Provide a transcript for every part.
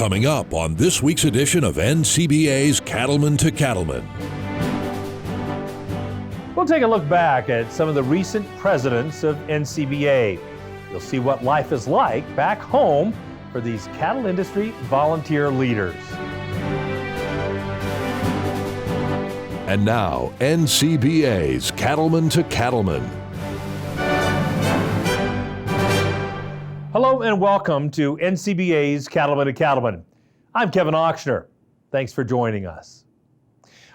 Coming up on this week's edition of NCBA's Cattlemen to Cattlemen. We'll take a look back at some of the recent presidents of NCBA. You'll see what life is like back home for these cattle industry volunteer leaders. And now, NCBA's Cattlemen to Cattlemen. Hello and welcome to NCBA's Cattlemen to Cattlemen. I'm Kevin Ochsner. Thanks for joining us.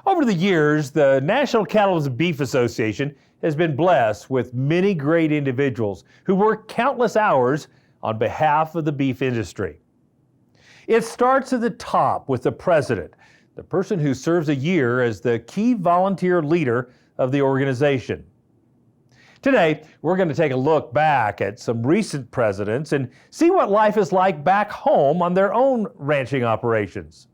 Over the years, the National Cattlemen's Beef Association has been blessed with many great individuals who work countless hours on behalf of the beef industry. It starts at the top with the president, the person who serves a year as the key volunteer leader of the organization. Today, we're going to take a look back at some recent presidents and see what life is like back home on their own ranching operations.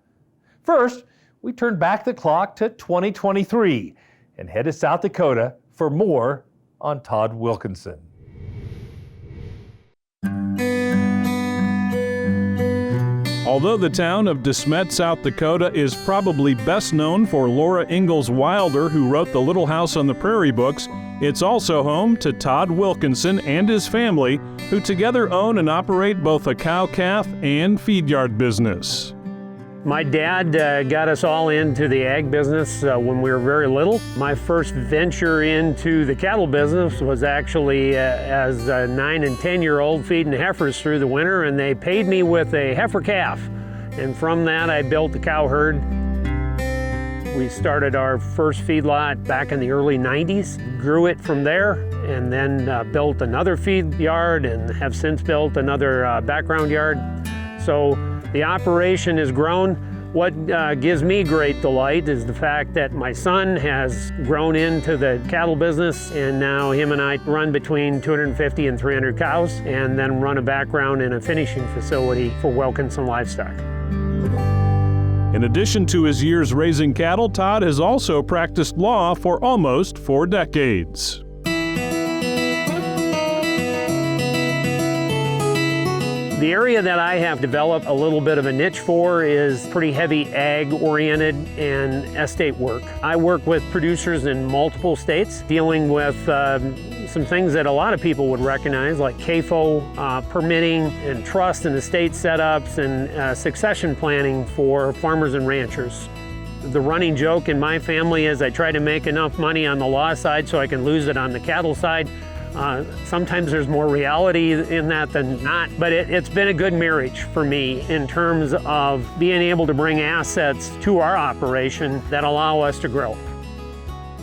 First, we turn back the clock to 2023 and head to South Dakota for more on Todd Wilkinson. Although the town of De Smet, South Dakota is probably best known for Laura Ingalls Wilder, who wrote the Little House on the Prairie books, it's also home to Todd Wilkinson and his family, who together own and operate both a cow-calf and feed yard business. My dad got us all into the ag business when we were very little. My first venture into the cattle business was actually as a 9 and 10-year-old feeding heifers through the winter, and they paid me with a heifer calf. And from that, I built the cow herd. We started our first feedlot back in the early 90s, grew it from there, and then built another feed yard and have since built another background yard. So the operation has grown. What gives me great delight is the fact that my son has grown into the cattle business, and now him and I run between 250 and 300 cows, and then run a background in a finishing facility for Wilkinson Livestock. In addition to his years raising cattle, Todd has also practiced law for almost 4 decades. The area that I have developed a little bit of a niche for is pretty heavy ag-oriented and estate work. I work with producers in multiple states, dealing with some things that a lot of people would recognize, like CAFO, permitting and trust and estate setups, and succession planning for farmers and ranchers. The running joke in my family is I try to make enough money on the law side so I can lose it on the cattle side. Sometimes there's more reality in that than not, but it's been a good marriage for me in terms of being able to bring assets to our operation that allow us to grow.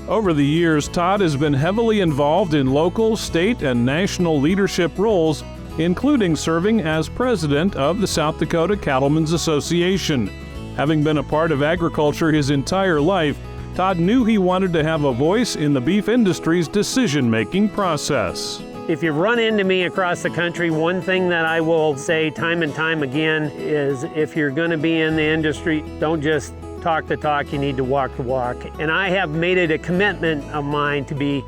Over the years, Todd has been heavily involved in local, state, and national leadership roles, including serving as president of the South Dakota Cattlemen's Association. Having been a part of agriculture his entire life, Todd knew he wanted to have a voice in the beef industry's decision-making process. If you run into me across the country, one thing that I will say time and time again is if you're going to be in the industry, don't just talk the talk, you need to walk the walk. And I have made it a commitment of mine to be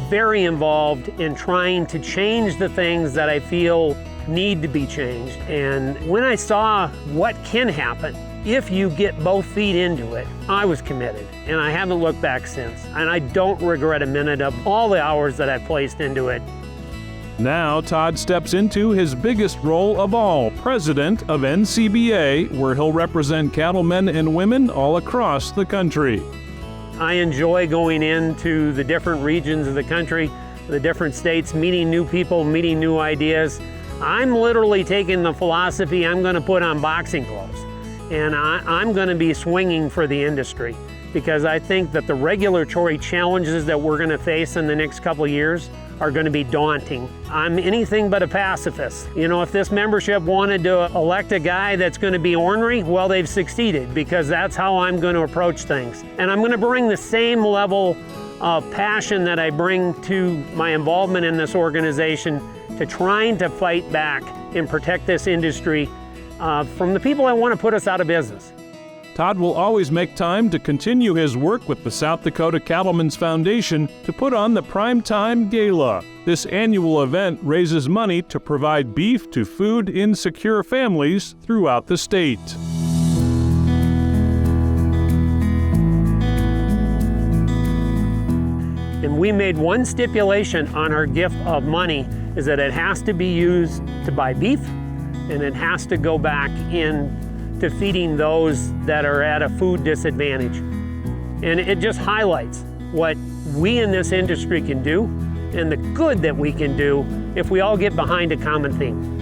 very involved in trying to change the things that I feel need to be changed. And when I saw what can happen if you get both feet into it, I was committed, and I haven't looked back since. And I don't regret a minute of all the hours that I've placed into it. Now Todd steps into his biggest role of all, president of NCBA, where he'll represent cattlemen and women all across the country. I enjoy going into the different regions of the country, the different states, meeting new people, meeting new ideas. I'm literally taking the philosophy I'm going to put on boxing gloves, and I'm going to be swinging for the industry, because I think that the regulatory challenges that we're going to face in the next couple of years are going to be daunting. I'm anything but a pacifist. You know, if this membership wanted to elect a guy that's going to be ornery, well, they've succeeded, because that's how I'm going to approach things. And I'm going to bring the same level of passion that I bring to my involvement in this organization to trying to fight back and protect this industry from the people that want to put us out of business. Todd will always make time to continue his work with the South Dakota Cattlemen's Foundation to put on the Primetime Gala. This annual event raises money to provide beef to food insecure families throughout the state. And we made one stipulation on our gift of money, is that it has to be used to buy beef, and it has to go back in to feeding those that are at a food disadvantage. And it just highlights what we in this industry can do and the good that we can do if we all get behind a common theme.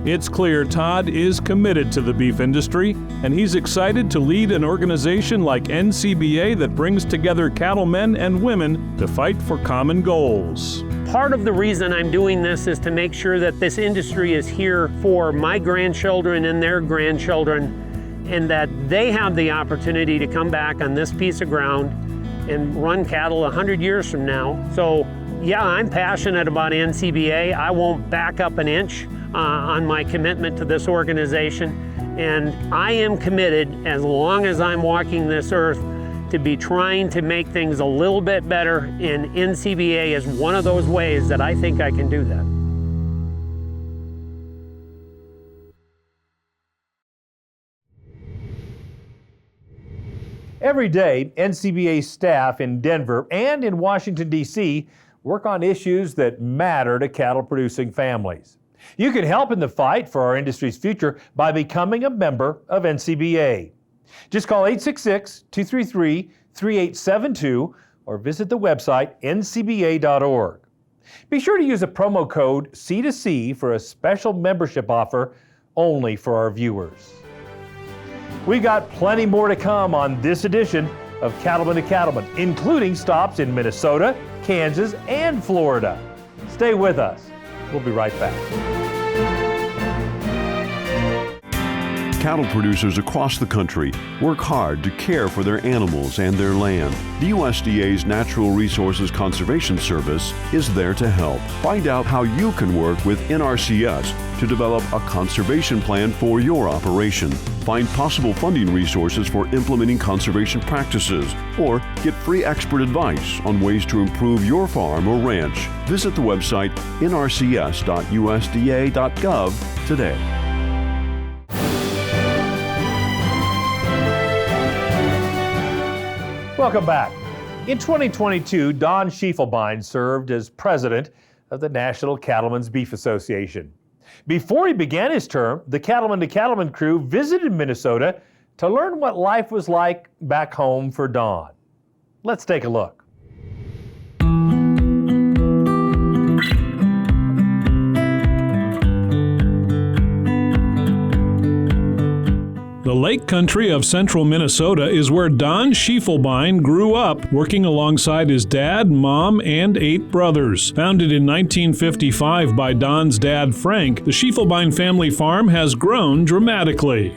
It's clear Todd is committed to the beef industry, and he's excited to lead an organization like NCBA that brings together cattlemen and women to fight for common goals. Part of the reason I'm doing this is to make sure that this industry is here for my grandchildren and their grandchildren, and that they have the opportunity to come back on this piece of ground and run cattle 100 years from now. So yeah, I'm passionate about NCBA. I won't back up an inch on my commitment to this organization, and I am committed, as long as I'm walking this earth, to be trying to make things a little bit better, and NCBA is one of those ways that I think I can do that. Every day, NCBA staff in Denver and in Washington, D.C. work on issues that matter to cattle-producing families. You can help in the fight for our industry's future by becoming a member of NCBA. Just call 866-233-3872 or visit the website ncba.org. Be sure to use a promo code C2C for a special membership offer only for our viewers. We got plenty more to come on this edition of Cattlemen to Cattlemen, including stops in Minnesota, Kansas, and Florida. Stay with us. We'll be right back. Cattle producers across the country work hard to care for their animals and their land. The USDA's Natural Resources Conservation Service is there to help. Find out how you can work with NRCS to develop a conservation plan for your operation. Find possible funding resources for implementing conservation practices, or get free expert advice on ways to improve your farm or ranch. Visit the website nrcs.usda.gov today. Welcome back. In 2022, Don Schiefelbein served as president of the National Cattlemen's Beef Association. Before he began his term, the Cattlemen to Cattlemen crew visited Minnesota to learn what life was like back home for Don. Let's take a look. The lake country of central Minnesota is where Don Schiefelbein grew up, working alongside his dad, mom, and 8 brothers. Founded in 1955 by Don's dad, Frank, the Schiefelbein family farm has grown dramatically.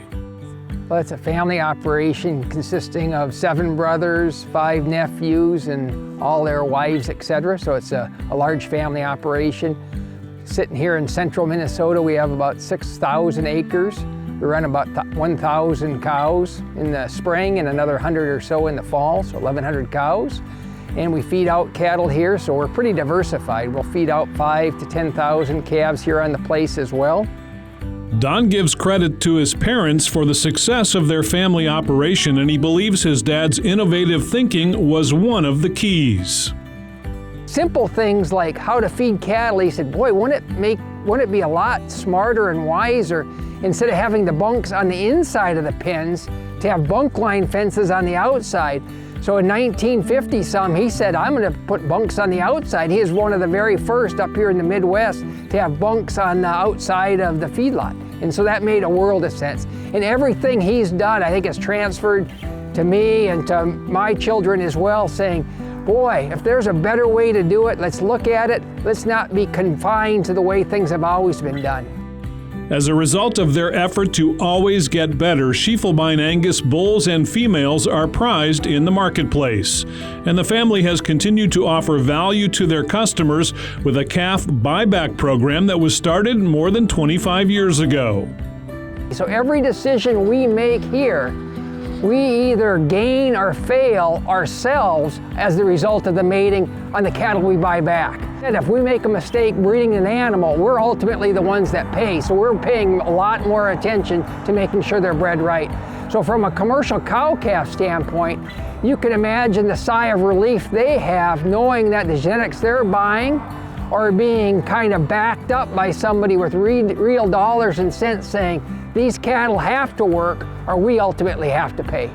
Well, it's a family operation consisting of 7 brothers, 5 nephews, and all their wives, etc. So it's a large family operation. Sitting here in central Minnesota, we have about 6,000 acres. We run about 1,000 cows in the spring and another 100 or so in the fall, so 1,100 cows. And we feed out cattle here, so we're pretty diversified. We'll feed out 5,000 to 10,000 calves here on the place as well. Don gives credit to his parents for the success of their family operation, and he believes his dad's innovative thinking was one of the keys. Simple things like how to feed cattle. He said, boy, wouldn't it be a lot smarter and wiser, instead of having the bunks on the inside of the pens, to have bunk line fences on the outside. So in 1950 he said, I'm going to put bunks on the outside. He is one of the very first up here in the Midwest to have bunks on the outside of the feedlot. And so that made a world of sense. And everything he's done, I think, has transferred to me and to my children as well, saying, boy, if there's a better way to do it, let's look at it. Let's not be confined to the way things have always been done. As a result of their effort to always get better, Schiefelbein Angus bulls and females are prized in the marketplace. And the family has continued to offer value to their customers with a calf buyback program that was started more than 25 years ago. So every decision we make here, we either gain or fail ourselves as the result of the mating on the cattle we buy back. And if we make a mistake breeding an animal, we're ultimately the ones that pay. So we're paying a lot more attention to making sure they're bred right. So from a commercial cow-calf standpoint, you can imagine the sigh of relief they have knowing that the genetics they're buying are being kind of backed up by somebody with real dollars and cents saying, these cattle have to work or we ultimately have to pay.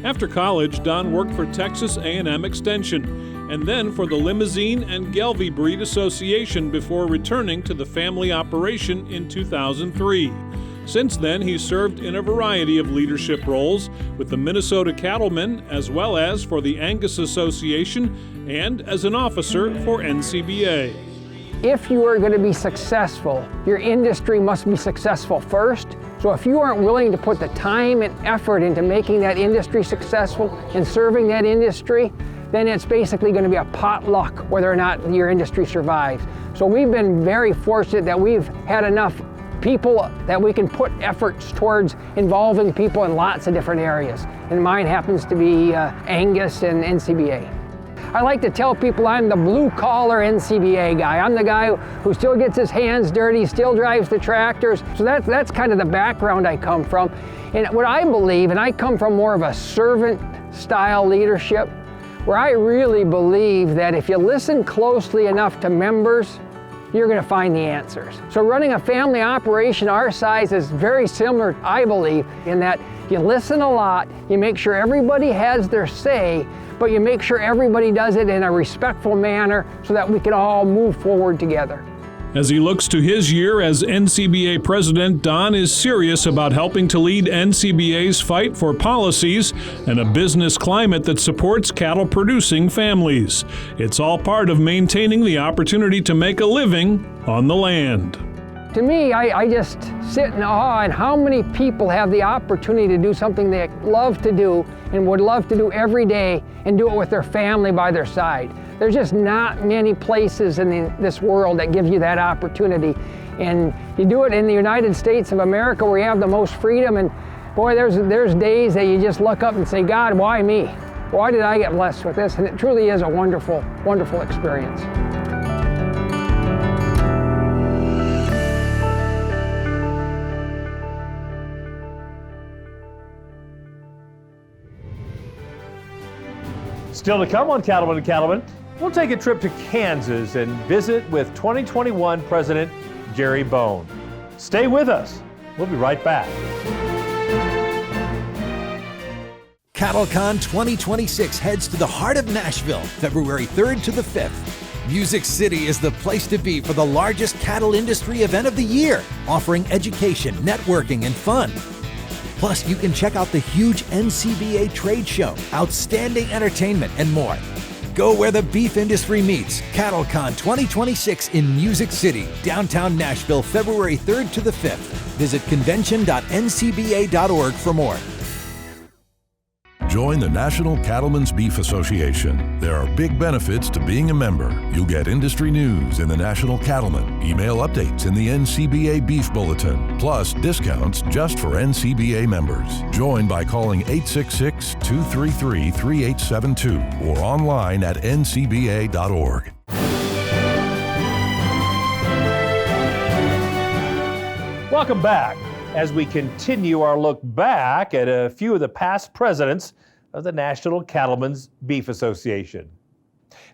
After college, Don worked for Texas A&M Extension and then for the Limousine and Gelbvieh Breed Association before returning to the family operation in 2003. Since then, he's served in a variety of leadership roles with the Minnesota Cattlemen as well as for the Angus Association and as an officer for NCBA. If you are going to be successful, your industry must be successful first. So if you aren't willing to put the time and effort into making that industry successful and serving that industry, then it's basically going to be a potluck whether or not your industry survives. So we've been very fortunate that we've had enough people that we can put efforts towards involving people in lots of different areas. And mine happens to be Angus and NCBA. I like to tell people I'm the blue-collar NCBA guy. I'm the guy who still gets his hands dirty, still drives the tractors. So that's kind of the background I come from. And what I believe, and I come from more of a servant-style leadership, where I really believe that if you listen closely enough to members, you're going to find the answers. So running a family operation our size is very similar, I believe, in that you listen a lot, you make sure everybody has their say, but you make sure everybody does it in a respectful manner so that we can all move forward together. As he looks to his year as NCBA president, Don is serious about helping to lead NCBA's fight for policies and a business climate that supports cattle-producing families. It's all part of maintaining the opportunity to make a living on the land. To me, I just sit in awe at how many people have the opportunity to do something they love to do and would love to do every day and do it with their family by their side. There's just not many places in this world that give you that opportunity. And you do it in the United States of America where you have the most freedom, and boy, there's days that you just look up and say, God, why me? Why did I get blessed with this? And it truly is a wonderful, wonderful experience. Still to come on Cattlemen and Cattlemen, we'll take a trip to Kansas and visit with 2021 President Jerry Bohn. Stay with us. We'll be right back. CattleCon 2026 heads to the heart of Nashville, February 3rd to the 5th. Music City is the place to be for the largest cattle industry event of the year, offering education, networking, and fun. Plus, you can check out the huge NCBA trade show, outstanding entertainment, and more. Go where the beef industry meets. CattleCon 2026 in Music City, downtown Nashville, February 3rd to the 5th. Visit convention.ncba.org for more. Join the National Cattlemen's Beef Association. There are big benefits to being a member. You'll get industry news in the National Cattlemen, email updates in the NCBA Beef Bulletin, plus discounts just for NCBA members. Join by calling 866-233-3872 or online at ncba.org. Welcome back as we continue our look back at a few of the past presidents of the National Cattlemen's Beef Association.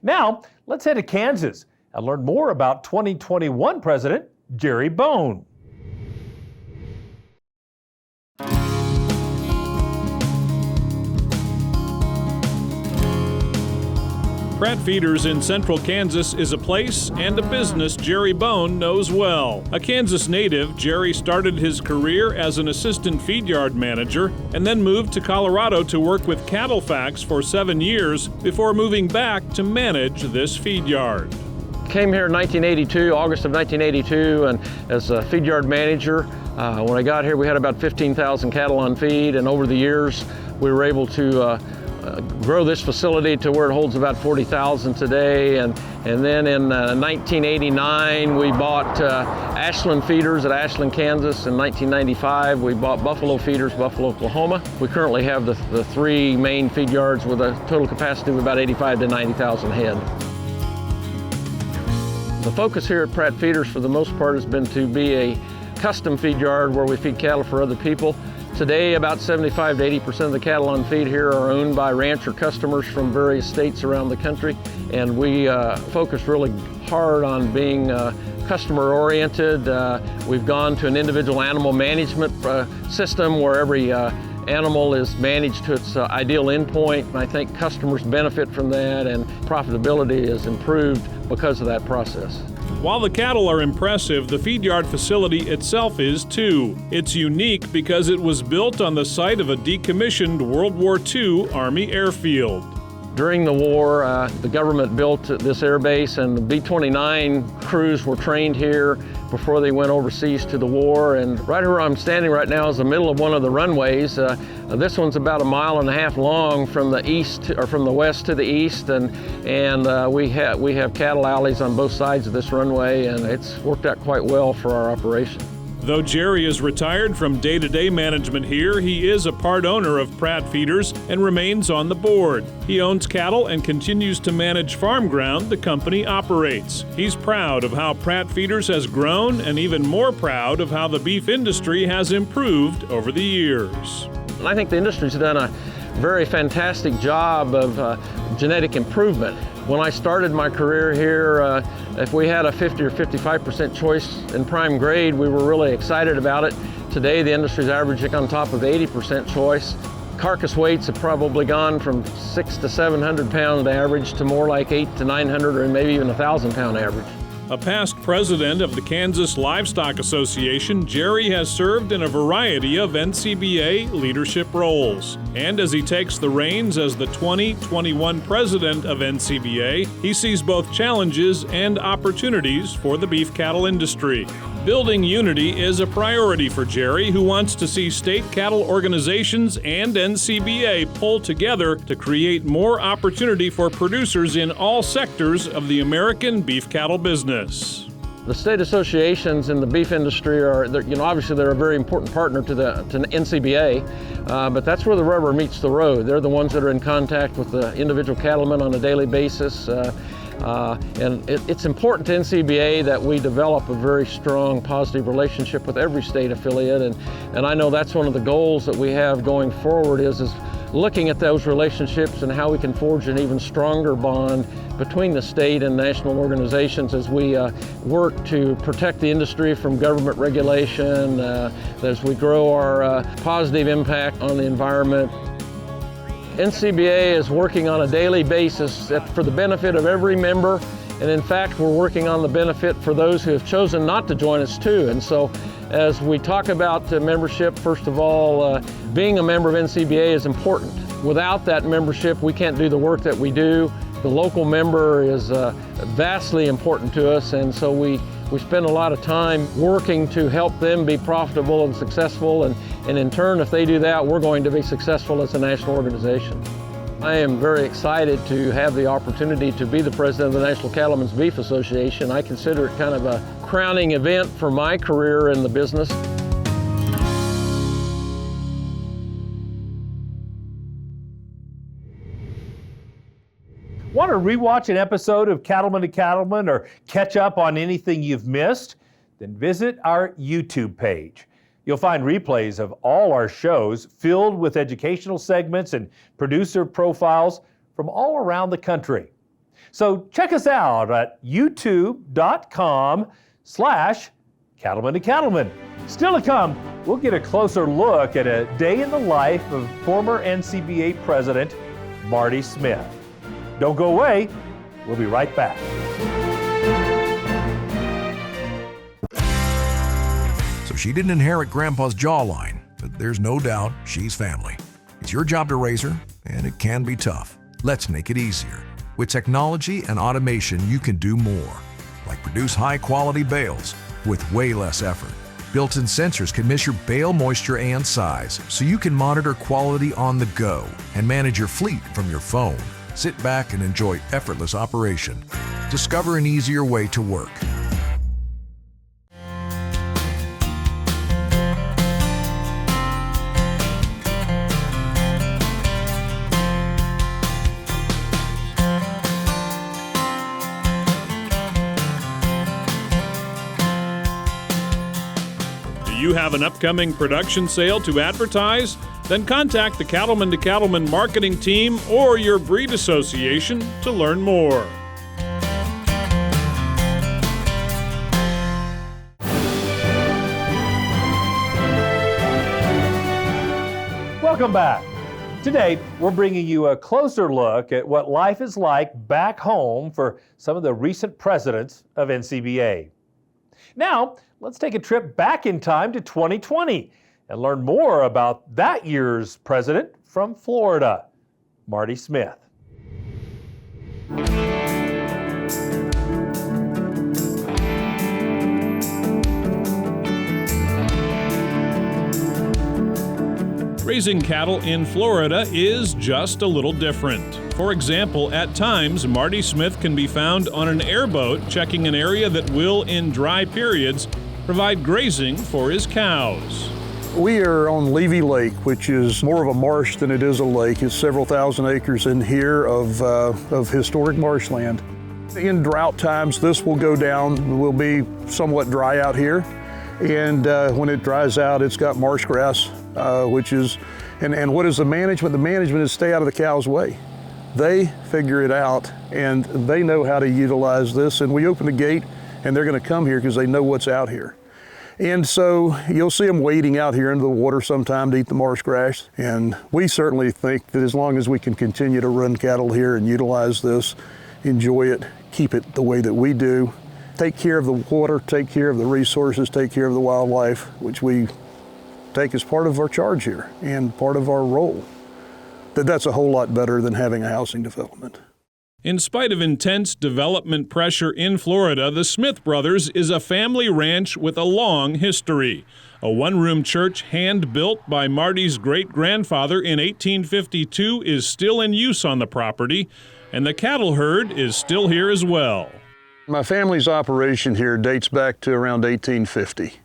Now, let's head to Kansas and learn more about 2021 President Jerry Bohn. Pratt Feeders in central Kansas is a place and a business Jerry Bohn knows well. A Kansas native, Jerry started his career as an assistant feedyard manager and then moved to Colorado to work with CattleFax for 7 years before moving back to manage this feedyard. Came here in 1982, August of 1982, and as a feedyard manager. When I got here, we had about 15,000 cattle on feed, and over the years, we were able to grow this facility to where it holds about 40,000 today. And then in 1989, we bought Ashland Feeders at Ashland, Kansas. In 1995, we bought Buffalo Feeders, Buffalo, Oklahoma. We currently have the 3 main feed yards with a total capacity of about 85 to 90,000 head. The focus here at Pratt Feeders for the most part has been to be a custom feed yard where we feed cattle for other people. Today, about 75 to 80% of the cattle on feed here are owned by rancher customers from various states around the country, and we focus really hard on being customer oriented. We've gone to an individual animal management system where every animal is managed to its ideal endpoint, and I think customers benefit from that, and profitability is improved because of that process. While the cattle are impressive, the feed yard facility itself is too. It's unique because it was built on the site of a decommissioned World War II Army airfield. During the war, the government built this air base, and the B-29 crews were trained here before they went overseas to the war. And right where I'm standing right now is the middle of one of the runways. This one's about 1.5 miles long from the east, or from the west to the east, and we have cattle alleys on both sides of this runway, and it's worked out quite well for our operation. Though Jerry is retired from day-to-day management here, he is a part owner of Pratt Feeders and remains on the board. He owns cattle and continues to manage farm ground the company operates. He's proud of how Pratt Feeders has grown and even more proud of how the beef industry has improved over the years. I think the industry's done a very fantastic job of genetic improvement. When I started my career here, if we had a 50 or 55% choice in prime grade, we were really excited about it. Today, the industry's averaging on top of 80% choice. Carcass weights have probably gone from 600 to 700 pound average to more like 800 to 900 or maybe even 1,000 pound average. A past president of the Kansas Livestock Association, Jerry has served in a variety of NCBA leadership roles. And as he takes the reins as the 2021 president of NCBA, he sees both challenges and opportunities for the beef cattle industry. Building unity is a priority for Jerry, who wants to see state cattle organizations and NCBA pull together to create more opportunity for producers in all sectors of the American beef cattle business. The state associations in the beef industry are, obviously they're a very important partner to NCBA, but that's where the rubber meets the road. They're the ones that are in contact with the individual cattlemen on a daily basis. And it's important to NCBA that we develop a very strong, positive relationship with every state affiliate, and I know that's one of the goals that we have going forward is looking at those relationships and how we can forge an even stronger bond between the state and national organizations as we work to protect the industry from government regulation, as we grow our positive impact on the environment. NCBA is working on a daily basis for the benefit of every member, and in fact we're working on the benefit for those who have chosen not to join us too. And so as we talk about membership, first of all, being a member of NCBA is important. Without that membership, we can't do the work that we do. The local member is vastly important to us, and so we spend a lot of time working to help them be profitable and successful, and in turn, if they do that, we're going to be successful as a national organization. I am very excited to have the opportunity to be the president of the National Cattlemen's Beef Association. I consider it kind of a crowning event for my career in the business. Want to rewatch an episode of Cattlemen to Cattlemen or catch up on anything you've missed? Then visit our YouTube page. You'll find replays of all our shows filled with educational segments and producer profiles from all around the country. So check us out at youtube.com/Cattlemen to Cattlemen. Still to come, we'll get a closer look at a day in the life of former NCBA President Marty Smith. Don't go away. We'll be right back. So she didn't inherit Grandpa's jawline, but there's no doubt she's family. It's your job to raise her, and it can be tough. Let's make it easier. With technology and automation, you can do more, like produce high-quality bales with way less effort. Built-in sensors can measure bale moisture and size, so you can monitor quality on the go and manage your fleet from your phone. Sit back and enjoy effortless operation. Discover an easier way to work. Do you have an upcoming production sale to advertise? Then contact the Cattlemen to Cattlemen marketing team or your breed association to learn more. Welcome back. Today, we're bringing you a closer look at what life is like back home for some of the recent presidents of NCBA. Now, let's take a trip back in time to 2020 and learn more about that year's president from Florida, Marty Smith. Raising cattle in Florida is just a little different. For example, at times, Marty Smith can be found on an airboat checking an area that will, in dry periods, provide grazing for his cows. We are on Levy Lake, which is more of a marsh than it is a lake. It's several thousand acres in here of historic marshland. In drought times, this will go down. Will be somewhat dry out here. And when it dries out, it's got marsh grass, which is, and what is the management? The management is stay out of the cow's way. They figure it out, and they know how to utilize this. And we open the gate, and they're going to come here because they know what's out here. And so you'll see them wading out here into the water sometime to eat the marsh grass. And we certainly think that as long as we can continue to run cattle here and utilize this, enjoy it, keep it the way that we do, take care of the water, take care of the resources, take care of the wildlife, which we take as part of our charge here and part of our role, that's a whole lot better than having a housing development. In spite of intense development pressure in Florida, the Smith Brothers is a family ranch with a long history. A one-room church hand-built by Marty's great-grandfather in 1852 is still in use on the property, and the cattle herd is still here as well. My family's operation here dates back to around 1850.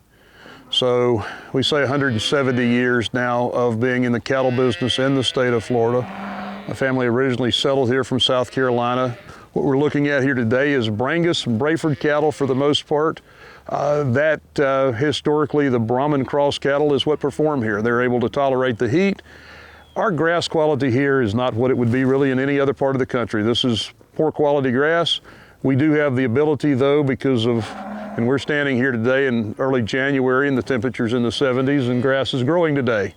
So we say 170 years now of being in the cattle business in the state of Florida. My family originally settled here from South Carolina. What we're looking at here today is Brangus and Brayford cattle for the most part. Historically, the Brahman cross cattle is what perform here. They're able to tolerate the heat. Our grass quality here is not what it would be really in any other part of the country. This is poor quality grass. We do have the ability though because of, and we're standing here today in early January and the temperature's in the 70s and grass is growing today.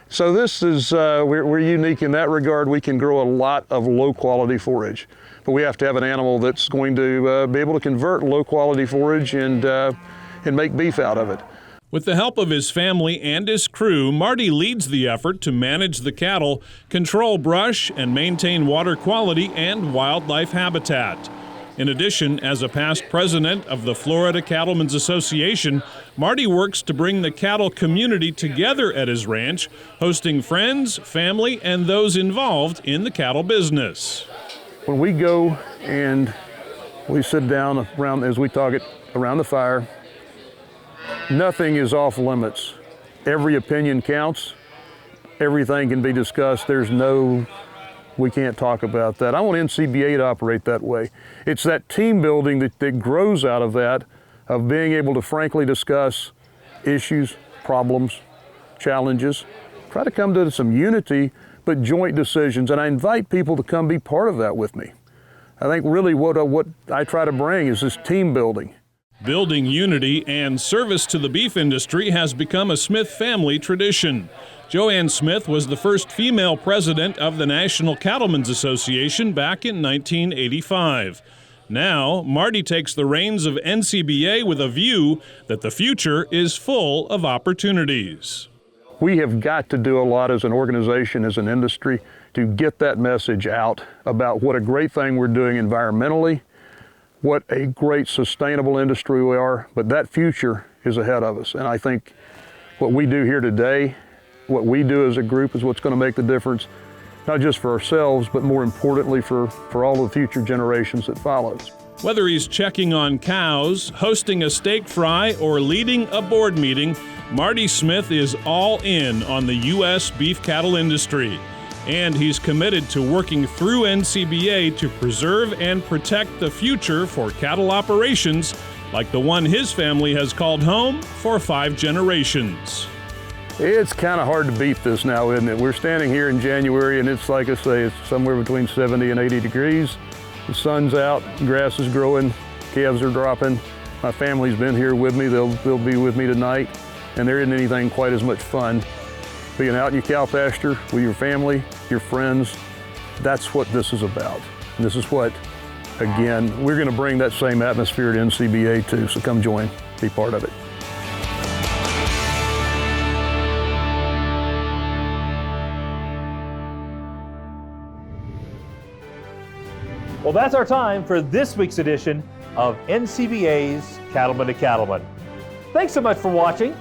So this is, we're unique in that regard. We can grow a lot of low quality forage, but we have to have an animal that's going to be able to convert low quality forage and make beef out of it. With the help of his family and his crew, Marty leads the effort to manage the cattle, control brush, and maintain water quality and wildlife habitat. In addition, as a past president of the Florida Cattlemen's Association, Marty works to bring the cattle community together at his ranch, hosting friends, family, and those involved in the cattle business. When we go and we sit down around, as we talk it, around the fire, nothing is off limits. Every opinion counts. Everything can be discussed. There's no, we can't talk about that. I want NCBA to operate that way. It's that team building that grows out of that, of being able to frankly discuss issues, problems, challenges, try to come to some unity, but joint decisions. And I invite people to come be part of that with me. I think really what I try to bring is this team building. Building unity and service to the beef industry has become a Smith family tradition. Joanne Smith was the first female president of the National Cattlemen's Association back in 1985. Now, Marty takes the reins of NCBA with a view that the future is full of opportunities. We have got to do a lot as an organization, as an industry, to get that message out about what a great thing we're doing environmentally, what a great sustainable industry we are, but that future is ahead of us. And I think what we do here today, what we do as a group is what's going to make the difference, not just for ourselves, but more importantly for all the future generations that follow. Whether he's checking on cows, hosting a steak fry, or leading a board meeting, Marty Smith is all in on the U.S. beef cattle industry. And he's committed to working through NCBA to preserve and protect the future for cattle operations like the one his family has called home for 5 generations. It's kind of hard to beat this now, isn't it? We're standing here in January and it's like I say, it's somewhere between 70 and 80 degrees. The sun's out, grass is growing, calves are dropping. My family's been here with me, they'll be with me tonight, and there isn't anything quite as much fun being out in your cow pasture with your family, your friends. That's what this is about. And this is what, again, we're going to bring that same atmosphere to NCBA too, so come join, be part of it. Well, that's our time for this week's edition of NCBA's Cattlemen to Cattlemen. Thanks so much for watching.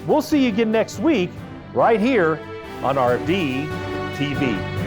We'll see you again next week right here on RFD TV.